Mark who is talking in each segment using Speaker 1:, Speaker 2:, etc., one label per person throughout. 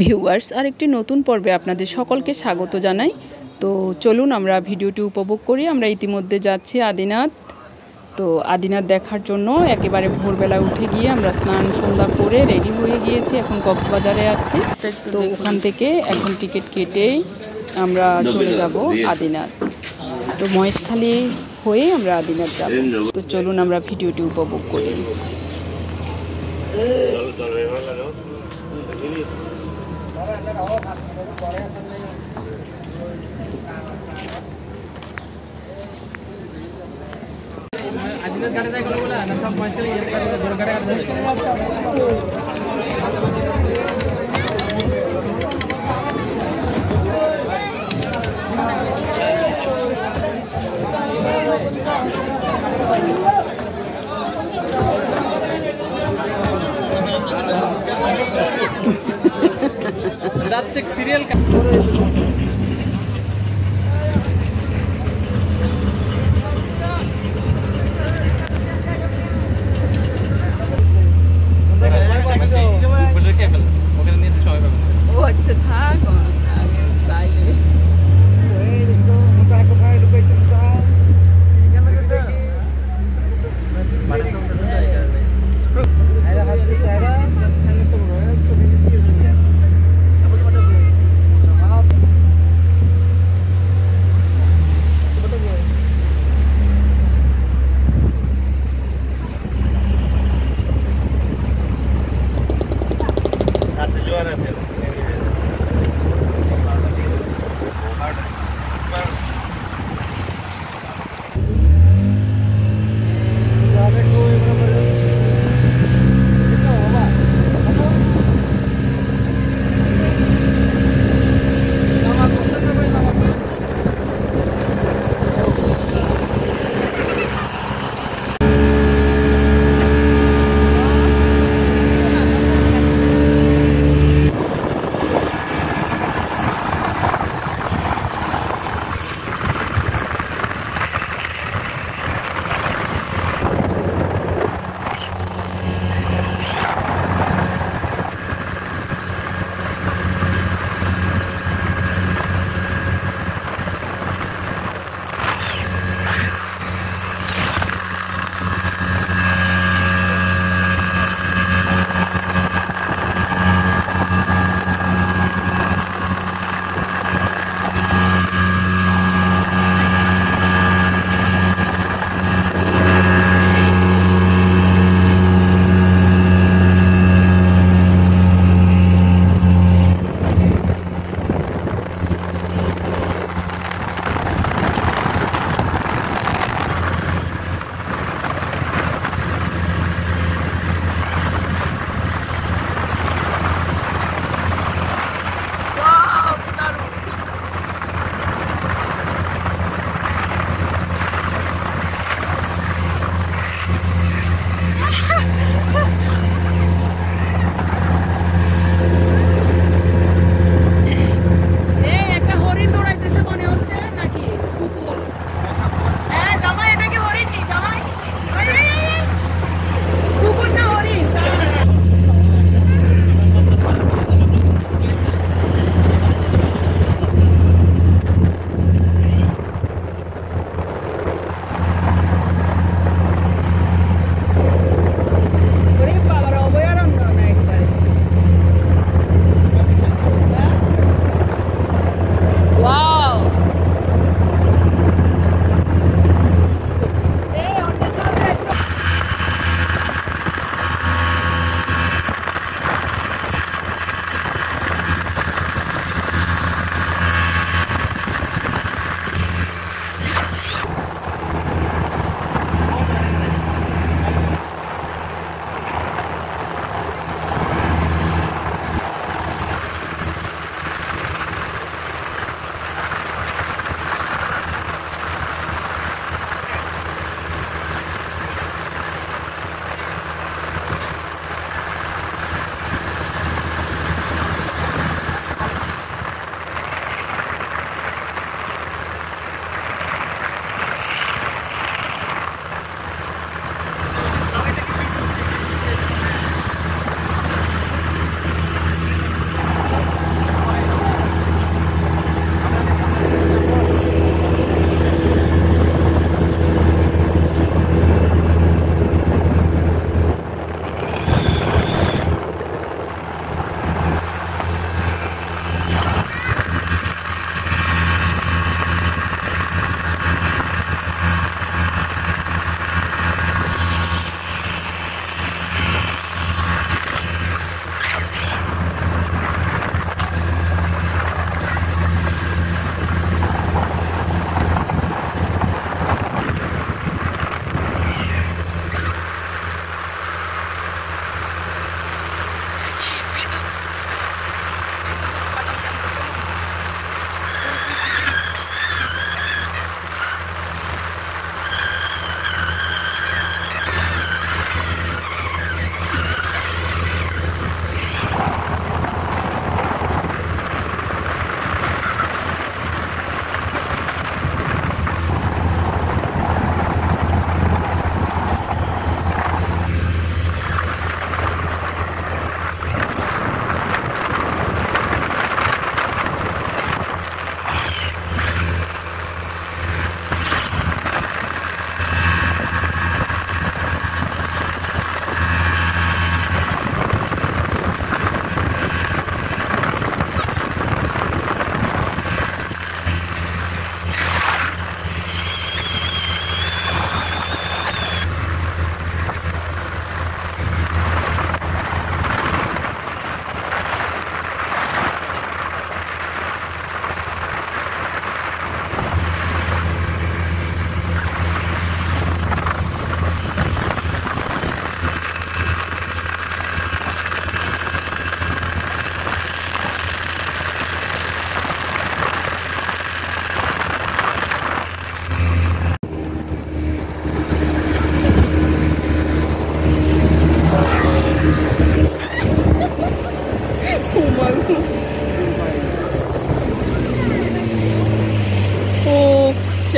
Speaker 1: Viewers, আরেকটি নতুন পর্বে আপনাদের সকলকে স্বাগত জানাই। তো চলুন আমরা ভিডিওটি উপভোগ করি। আমরা ইতিমধ্যে যাচ্ছি আদিনাথ। তো আদিনাথ দেখার জন্য একেবারে ভোরবেলা উঠে গিয়ে আমরা স্নান সন্ধ্যা করে রেডি হয়ে গিয়েছি। এখন কক্সবাজারে আছি। তো ওখান থেকে এখন টিকিট কেটেই আমরা চলে যাব আদিনাথ। তো মহেশখালী হয়ে আমরা আদিনাথ যাব। তো চলুন আমরা ভিডিওটি উপভোগ করি। যাচ্ছে সিরিয়াল ও আচ্ছা থাক আগে চাইলে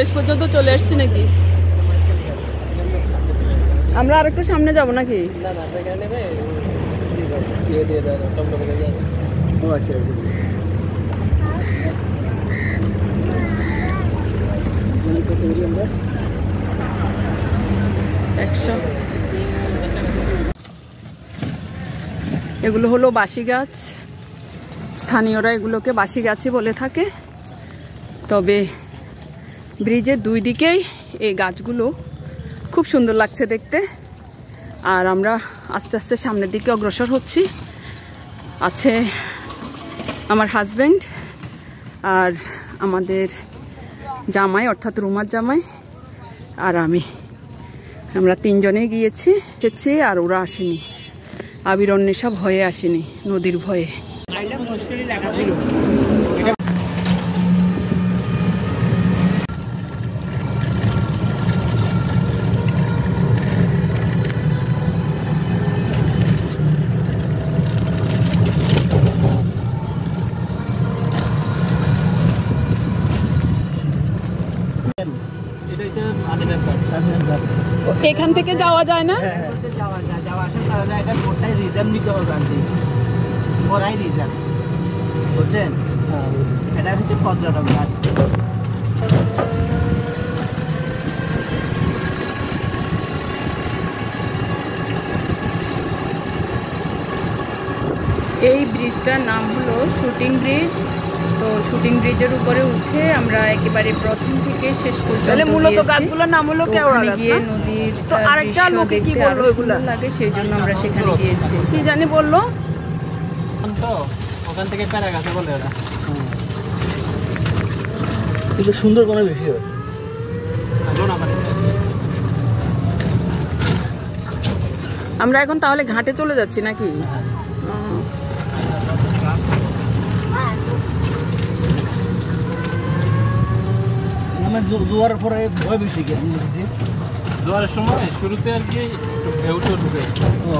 Speaker 1: শেষ পর্যন্ত চলে আসছি নাকি? আমরা আর একটু সামনে যাব নাকি? এগুলো হলো বাঁশি গাছ, স্থানীয়রা এগুলোকে বাঁশি গাছই বলে থাকে। তবে ব্রিজের দুই দিকেই এই গাছগুলো খুব সুন্দর লাগছে দেখতে। আর আমরা আস্তে আস্তে সামনের দিকে অগ্রসর হচ্ছি। আছে আমার হাজব্যান্ড আর আমাদের জামাই, অর্থাৎ রুমার জামাই আর আমরা তিনজনে গিয়েছি, আর ওরা আসেনি। আবির অন্বেষা ভয়ে আসেনি, নদীর ভয়ে। এখান থেকে যাওয়া যায় না?
Speaker 2: যাওয়া আসার কারণে এটা কোটায় রিজার্ভ নিতে হবে। ওরাই রিজার্ভ বুঝছেন, এটা হচ্ছে পর্যটক ঘাট।
Speaker 1: এই ব্রিজটার নাম হলো শুটিং ব্রিজ। তো শুটিং ব্রিজের উপরে উঠে আমরা একেবারে প্রথম থেকে শেষ পর্যন্ত মূলত গাছগুলোর নাম হলো কেওড়া গাছ। গিয়ে নদীর আরেকটা লোকে কি বললো এগুলো লাগে, সেই জন্য আমরা সেখানে গিয়েছি। কি জানি বললো
Speaker 2: তো ওখান থেকে প্যারা গাছে বলে ওরা। কিন্তু সুন্দরবনে বেশি হয়।
Speaker 1: আমরা এখন তাহলে ঘাটে চলে যাচ্ছি নাকি?
Speaker 2: জোয়ারের পরে ভয় বেশি, জোয়ারের সময় শুরুতে আর কি ঢেউ ঢুকে,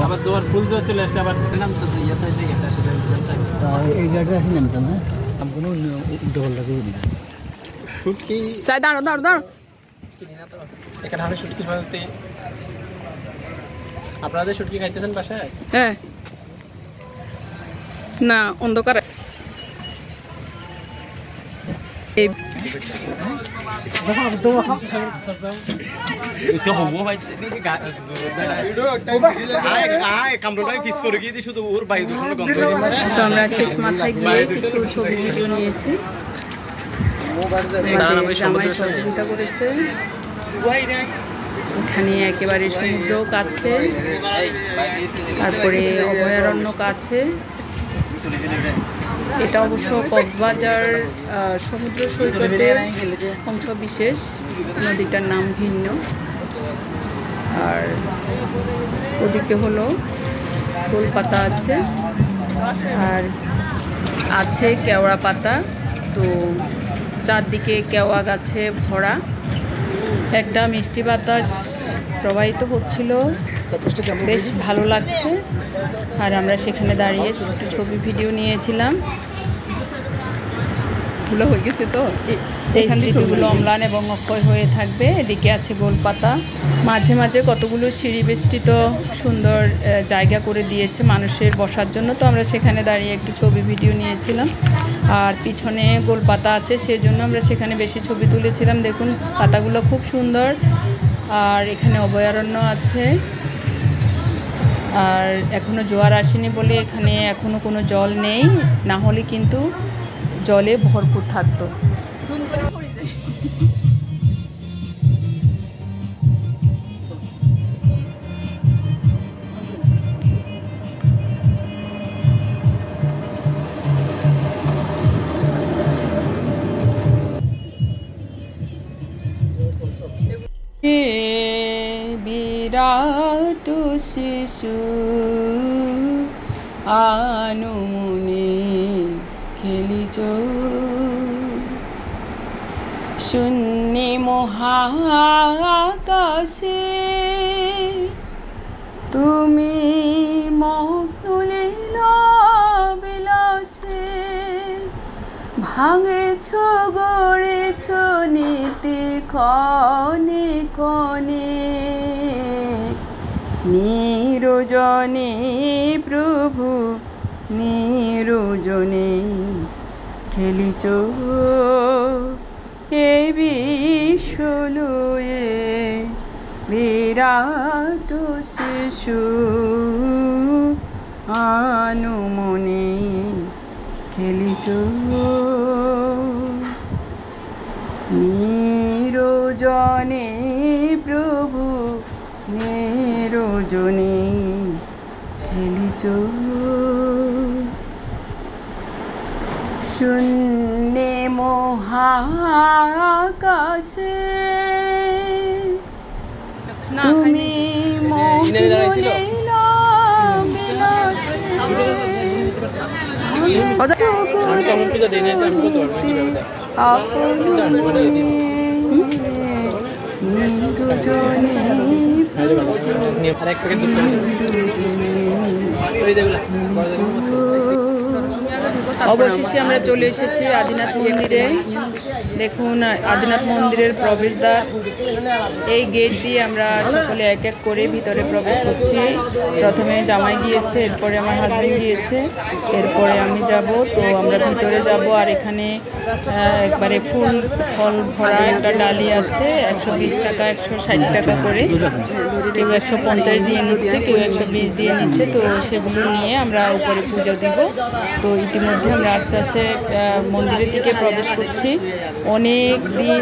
Speaker 2: আবার জোয়ার ফুল জোয়ার চলে আসলে আবার নামতে এই গাড়িটা আসি নামতাম। হ্যাঁ, কোনো ডবল লাগে শুটকি
Speaker 1: চাই। দাঁড়ো দাঁড়ো দাঁড়ো,
Speaker 2: এখানে আমি শুটকি বানাতে। আপনাদের শুটকি খাইতেছেন বাসায়?
Speaker 1: হ্যাঁ না, অন্ধকারে তো আমরা শেষ মাথায় গিয়ে কিছু ছবি ভিডিও নিয়েছি। জামাই সহযোগিতা করেছে। এখানে একেবারে সমুদ্র কাছে, তারপরে অভয়ারণ্য কাছে। এটা অবশ্য কক্সবাজার সমুদ্র সৈকতের অংশ বিশেষ, নদীটার নাম ভিন্ন। আর ওদিকে হলো গোলপাতা আছে, আর আছে কেওড়া পাতা। তো চারদিকে কেওয়া গাছে ভরা, একটা মিষ্টি বাতাস প্রবাহিত হচ্ছিল, বেশ ভালো লাগছে। আর আমরা সেখানে দাঁড়িয়ে কিছু ছবি ভিডিও নিয়েছিলাম। ভুলো হয়ে গেছে তো, এই স্মৃতিগুলো অম্লান এবং অক্ষয় হয়ে থাকবে। এদিকে আছে গোলপাতা, মাঝে মাঝে কতগুলো সিঁড়ি বেষ্টিত সুন্দর জায়গা করে দিয়েছে মানুষের বসার জন্য। তো আমরা সেখানে দাঁড়িয়ে একটু ছবি ভিডিও নিয়েছিলাম। আর পিছনে গোলপাতা আছে, সেজন্য আমরা সেখানে বেশি ছবি তুলেছিলাম। দেখুন পাতাগুলো খুব সুন্দর। আর এখানে অভয়ারণ্য আছে। আর এখনও জোয়ার আসেনি বলে এখানে এখনও কোনো জল নেই, না হলে কিন্তু জলে ভরপুর থাকতো। বিরাট শিশু আনুমনে খেলিছ, শূন্যে মহাকাশে তুমি মগ্ন লীলা বিলাসে, ভাঙেছ গড়েছ নীতি ক্ষণে ক্ষণে, নিরজনে প্রভু নিরজনে খেলিছ এ বিশ্ব লয়ে, বিরাট শিশু আনুমনে খেলিছ নিরজনে প্রভু নিরজনে খেলিছ, শূন্যে মহাকাশে তুমি অবশেষে আমরা চলে এসেছি আদিনাথ মন্দিরে। দেখুন আদিনাথ মন্দিরের প্রবেশদ্বার, এই গেট দিয়ে আমরা সকলে এক এক করে ভিতরে প্রবেশ করছি। প্রথমে জামাই গিয়েছে, এরপরে আমার হাজবেন্ড গিয়েছে, এরপরে আমি যাব। তো আমরা ভিতরে যাব। আর এখানে একবারে ফল ভরা একটা ডালি আছে, 120 টাকা 160 টাকা করে, কেউ 150 দিয়ে নিচ্ছে, কেউ 120 দিয়ে নিচ্ছে। তো সেগুলো নিয়ে আমরা উপরে পুজো দিব। তো ইতিমধ্যে আমরা আস্তে আস্তে মন্দিরের দিকে প্রবেশ করছি। অনেক দিন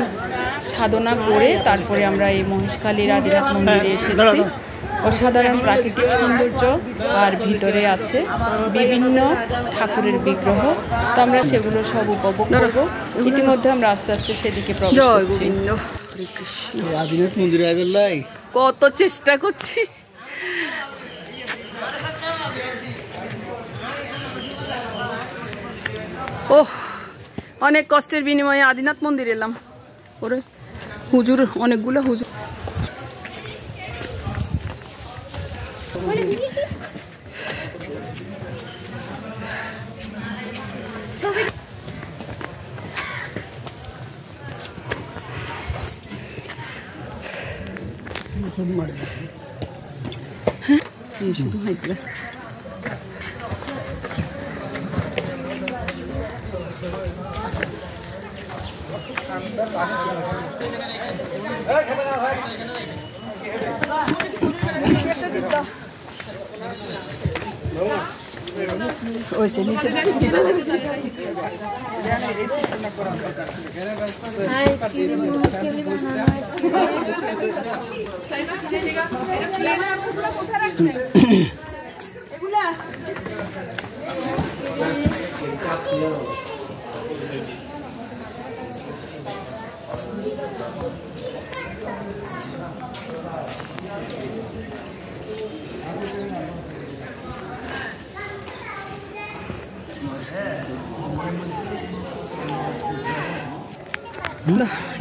Speaker 1: সাধনা করে তারপরে আমরা এই মহেশখালীর আদিনাথ মন্দিরে এসেছি। অসাধারণ প্রাকৃতিক সৌন্দর্য, আর ভিতরে আছে বিভিন্ন ঠাকুরের বিগ্রহ। তো আমরা সেগুলো সব উপভোগ করব। ইতিমধ্যে আমরা আস্তে আস্তে সেদিকে প্রবেশ করছি।
Speaker 2: আদিনাথ মন্দিরে
Speaker 1: কত চেষ্টা করছি। ওহ, অনেক কষ্টের বিনিময়ে আদিনাথ মন্দির এলাম। ওরে হুজুর, অনেকগুলো হুজুর। হ্যাঁ, শুধু হাইটলা ওইসে নিচে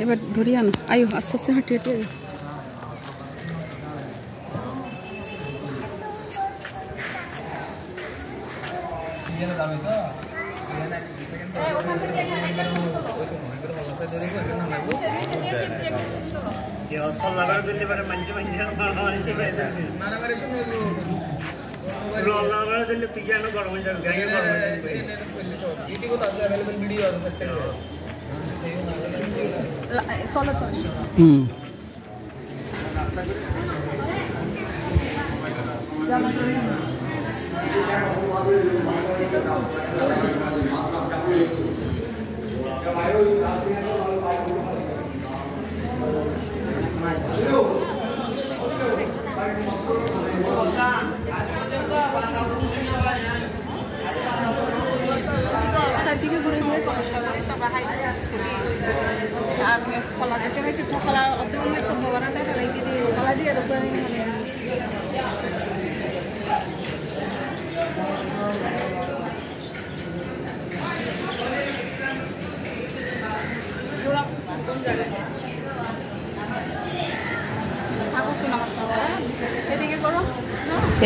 Speaker 1: এবার ধরি আনো। আয়ো আস্তে আস্তে হাঁটি হাঁটি আয়ো।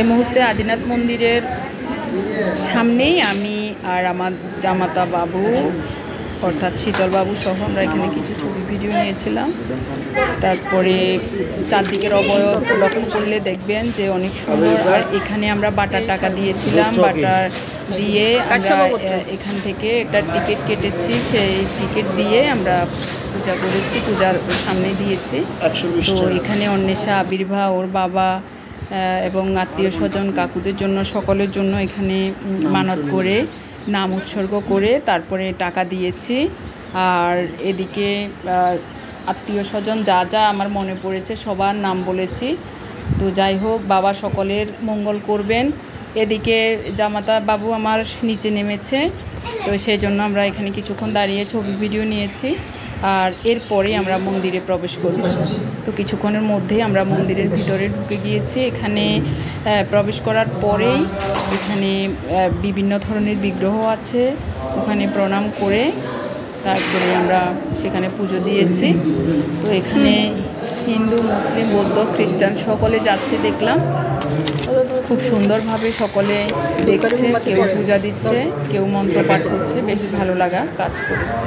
Speaker 1: এই মুহূর্তে আদিনাথ মন্দিরের সামনেই আমি আর আমার জামাতা বাবু অর্থাৎ শীতলবাবু সহ আমরা এখানে কিছু ছবি ভিডিও নিয়েছিলাম। তারপরে চারদিকের অবয়ব লক্ষ্য করলে দেখবেন যে অনেক সুন্দর। আর এখানে আমরা বাটার টাকা দিয়েছিলাম, বাটার দিয়ে আমরা এখান থেকে একটা টিকিট কেটেছি, সেই টিকিট দিয়ে আমরা পূজা করেছি, পূজার সামনে দিয়েছি। তো এখানে অন্বেষা, আবির্ভাব, ওর বাবা এবং আত্মীয় স্বজন কাকুদের জন্য সকলের জন্য এখানে মানত করে নাম উৎসর্গ করে তারপরে টাকা দিয়েছি। আর এদিকে আত্মীয় স্বজন যা যা আমার মনে পড়েছে সবার নাম বলেছি। তো যাই হোক, বাবা সকলের মঙ্গল করবেন। এদিকে জামাতা বাবু আমার নিচে নেমেছে, তো সেই জন্য আমরা এখানে কিছুক্ষণ দাঁড়িয়ে ছবি ভিডিও নিয়েছি। আর এরপরে আমরা মন্দিরে প্রবেশ করব। তো কিছুক্ষণের মধ্যেই আমরা মন্দিরের ভিতরে ঢুকে গিয়েছি। এখানে প্রবেশ করার পরেই এখানে বিভিন্ন ধরনের বিগ্রহ আছে, ওখানে প্রণাম করে তারপরে আমরা সেখানে পুজো দিয়েছি। তো এখানে হিন্দু, মুসলিম, বৌদ্ধ, খ্রিস্টান সকলে যাচ্ছে দেখলাম। খুব সুন্দরভাবে সকলে দেখছে, কেউ পূজা দিচ্ছে, কেউ মন্ত্র পাঠ করছে, বেশ ভালো লাগা কাজ করেছে।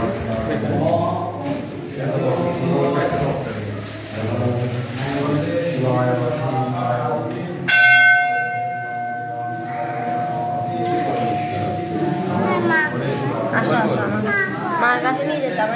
Speaker 3: মার কাছে নিয়ে যেতাম।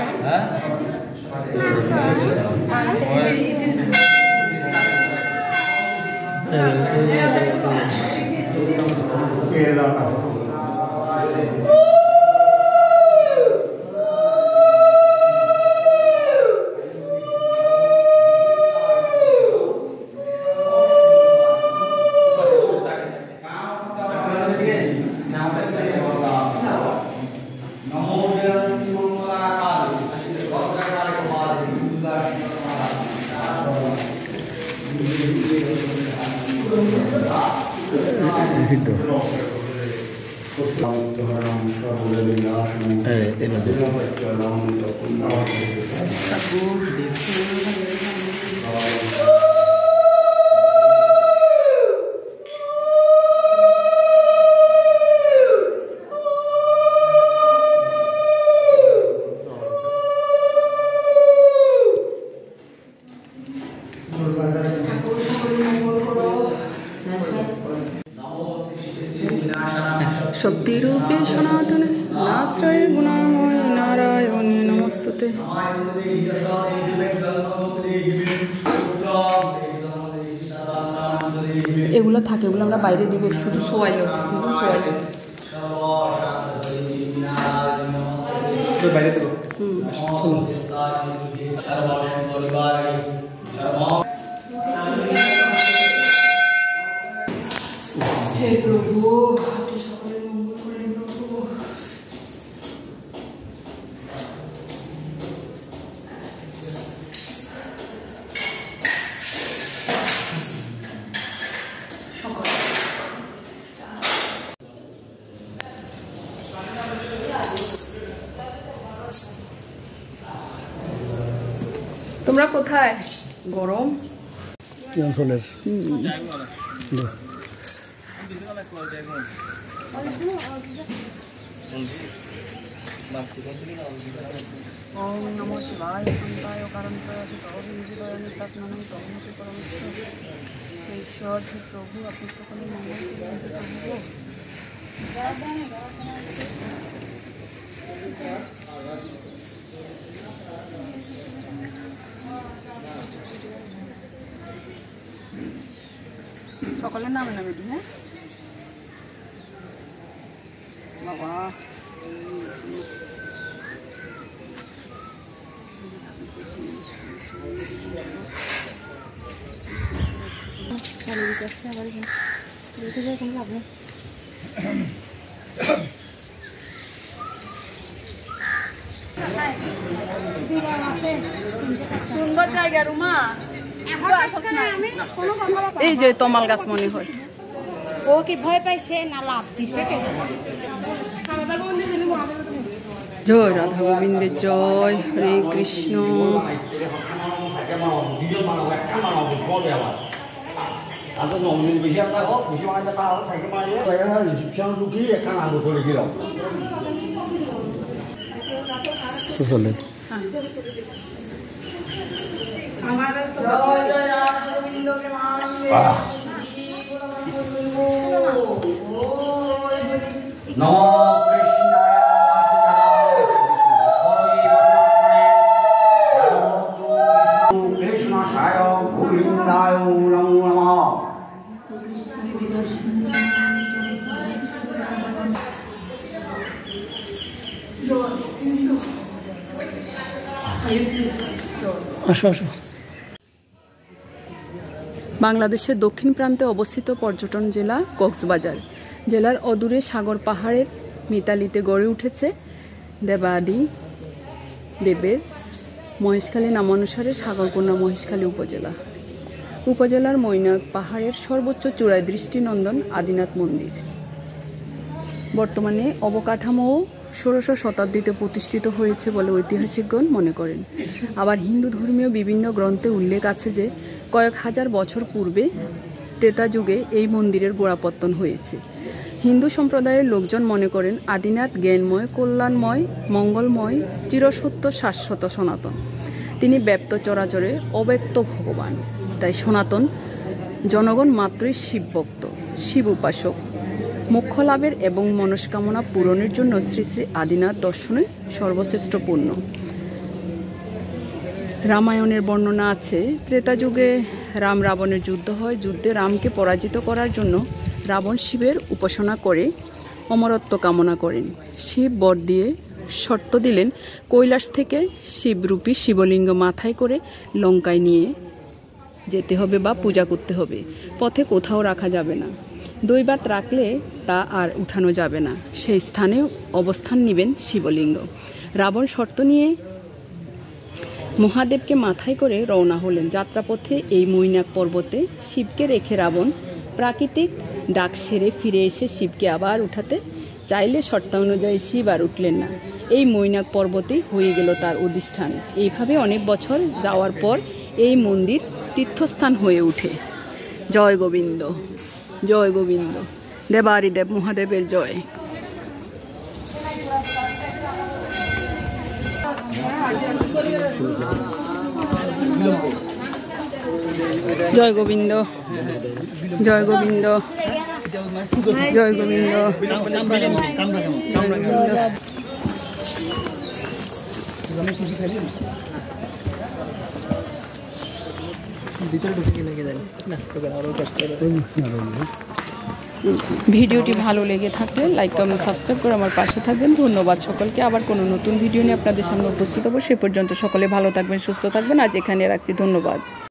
Speaker 3: শক্তিরূপে সনাতনে নাশ্রয়ে গুণাময় নারায়ণে নমস্তুতে। এগুলো থাকে, এগুলো আমরা বাইরে দিব, শুধু সোয়াইল বাইরে দেবো। হে প্রভু, তোমরা কোথায়? গরম
Speaker 4: কি অঞ্চলের?
Speaker 1: ওম নমো শিবায় শান্তায় কারণতায় ঈশ্বর হে প্রভু, আপনি সকলে মঙ্গল করুন। সকলের নামে নামে দিই। হ্যাঁ বাবা, সুন্দর জায়গা রুমা। এই যে তমাল গাছ মনে হয়।
Speaker 3: ও কি ভয় পাইছে না লাভ দিছে?
Speaker 1: জয় রাধা গোবিন্দের জয়। হরে কৃষ্ণ।
Speaker 4: কুশলের আসো আসো।
Speaker 1: বাংলাদেশের দক্ষিণ প্রান্তে অবস্থিত পর্যটন জেলা কক্সবাজার। জেলার অদূরে সাগর পাহাড়ের মিতালিতে গড়ে উঠেছে দেবাদি দেবের মহেশখালী নামানুসারে সাগরকন্যা মহেশখালী উপজেলা। উপজেলার মৈনাক পাহাড়ের সর্বোচ্চ চূড়ায় দৃষ্টিনন্দন আদিনাথ মন্দির। বর্তমানে অবকাঠামো 16শ শতাব্দীতে প্রতিষ্ঠিত হয়েছে বলে ঐতিহাসিকগণ মনে করেন। আবার হিন্দু ধর্মীয় বিভিন্ন গ্রন্থে উল্লেখ আছে যে কয়েক হাজার বছর পূর্বে ত্রেতা যুগে এই মন্দিরের গোড়াপত্তন হয়েছে। হিন্দু সম্প্রদায়ের লোকজন মনে করেন আদিনাথ জ্ঞানময়, কল্যাণময়, মঙ্গলময়, চিরসত্য, শাশ্বত, সনাতন। তিনি ব্যপ্ত চরাচরে অব্যক্ত ভগবান। তাই সনাতন জনগণ মাত্রই শিবভক্ত, শিব উপাসক। মোক্ষ লাভের এবং মনস্কামনা পূরণের জন্য শ্রী শ্রী আদিনাথ দর্শনে সর্বশ্রেষ্ঠ পূর্ণ। রামায়ণের বর্ণনা আছে, ত্রেতা যুগে রাম রাবণের যুদ্ধ হয়। যুদ্ধে রামকে পরাজিত করার জন্য রাবণ শিবের উপাসনা করে অমরত্ব কামনা করেন। শিব বর দিয়ে শর্ত দিলেন, কৈলাস থেকে শিবরূপী শিবলিঙ্গ মাথায় করে লঙ্কায় নিয়ে যেতে হবে বা পূজা করতে হবে। পথে কোথাও রাখা যাবে না। দৈবাত রাখলে তা আর উঠানো যাবে না। সেই স্থানে অবস্থান নেবেন শিবলিঙ্গ। রাবণ শর্ত নিয়ে মহাদেবকে মাথায় করে রওনা হলেন। যাত্রাপথে এই মৈনাক পর্বতে শিবকে রেখে রাবণ প্রাকৃতিক ডাক সেরে ফিরে এসে শিবকে আবার উঠাতে চাইলে শর্তানুযায়ী শিব আর উঠলেন না। এই মৈনাক পর্বতেই হয়ে গেল তার অধিষ্ঠান। এইভাবে অনেক বছর যাওয়ার পর এই মন্দির তীর্থস্থান হয়ে ওঠে। জয় গোবিন্দ, জয় গোবিন্দ, দেবারিদেব মহাদেবের জয়। জয় গোবিন্দ, জয় গোবিন্দ, জয় গোবিন্দ, ভিডিওটি ভালো লেগে থাকলে লাইক, কমেন্ট, সাবস্ক্রাইব করে আমার পাশে থাকবেন। ধন্যবাদ সকলকে। আবার কোনো নতুন ভিডিও নিয়ে আপনাদের সামনে উপস্থিত হবো। সে পর্যন্ত সকলে ভালো থাকবেন, সুস্থ থাকবেন। আজ এখানে রাখছি। ধন্যবাদ।